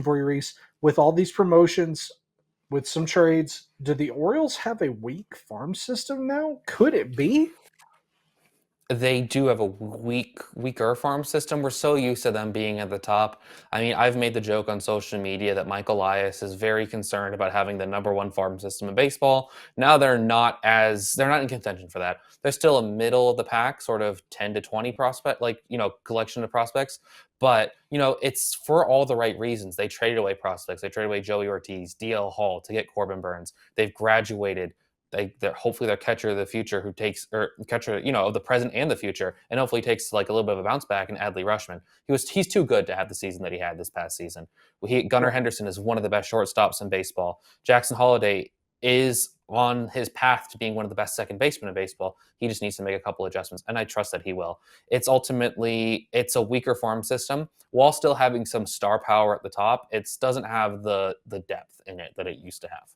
for you, Reese. With all these promotions, with some trades, do the Orioles have a weak farm system now? Could it be? They do have a weaker farm system. We're so used to them being at the top. I mean, I've made the joke on social media that Mike Elias is very concerned about having the number one farm system in baseball. Now they're not in contention for that. They're still a middle of the pack, sort of 10 to 20 prospect, like, collection of prospects. But, it's for all the right reasons. They traded away prospects. They traded away Joey Ortiz, DL Hall to get Corbin Burns. They've graduated they're hopefully their catcher of the future who takes or catcher of the present and the future, and hopefully takes like a little bit of a bounce back in Adley Rushman. He's too good to have the season that he had this past season. Gunnar Right. Henderson is one of the best shortstops in baseball. Jackson Holliday is on his path to being one of the best second basemen in baseball. He just needs to make a couple adjustments, and I trust that he will. It's a weaker farm system while still having some star power at the top. It doesn't have the depth in it that it used to have.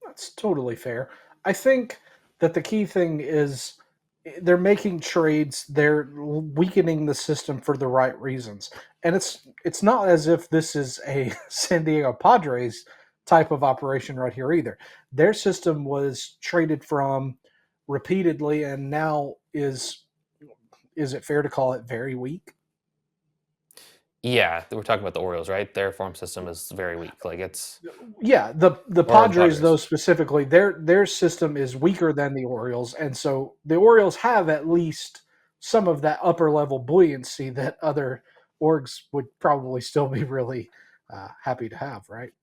That's totally fair. I think that the key thing is they're making trades, they're weakening the system for the right reasons. And it's not as if this is a San Diego Padres type of operation right here either. Their system was traded from repeatedly and now is it fair to call it very weak? Yeah, we're talking about the Orioles, right? Their farm system is very weak. Yeah, the Or the Padres though Padres. specifically, their system is weaker than the Orioles, and so the Orioles have at least some of that upper level buoyancy that other orgs would probably still be really happy to have, right?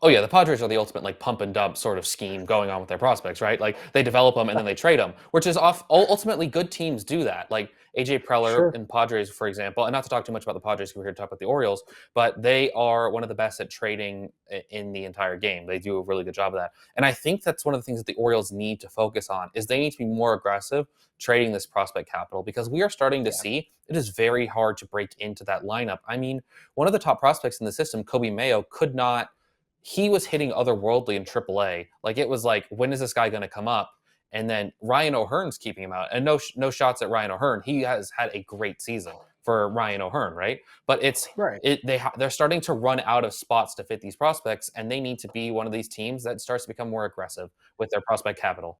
Oh yeah, the Padres are the ultimate like pump and dump sort of scheme going on with their prospects, right? Like they develop them and then they trade them, which is ultimately good teams do that. Like AJ Preller Sure. and Padres, for example, and not to talk too much about the Padres, 'cause we're here to talk about the Orioles, but they are one of the best at trading in the entire game. They do a really good job of that, and I think that's one of the things that the Orioles need to focus on is they need to be more aggressive trading this prospect capital because we are starting to Yeah. see it is very hard to break into that lineup. I mean, one of the top prospects in the system, Kobe Mayo, could not he was hitting otherworldly in AAA. Like it was like, when is this guy going to come up? And then Ryan O'Hearn's keeping him out. And no shots at Ryan O'Hearn. He has had a great season for Ryan O'Hearn, right? But Right. they're starting to run out of spots to fit these prospects, and they need to be one of these teams that starts to become more aggressive with their prospect capital.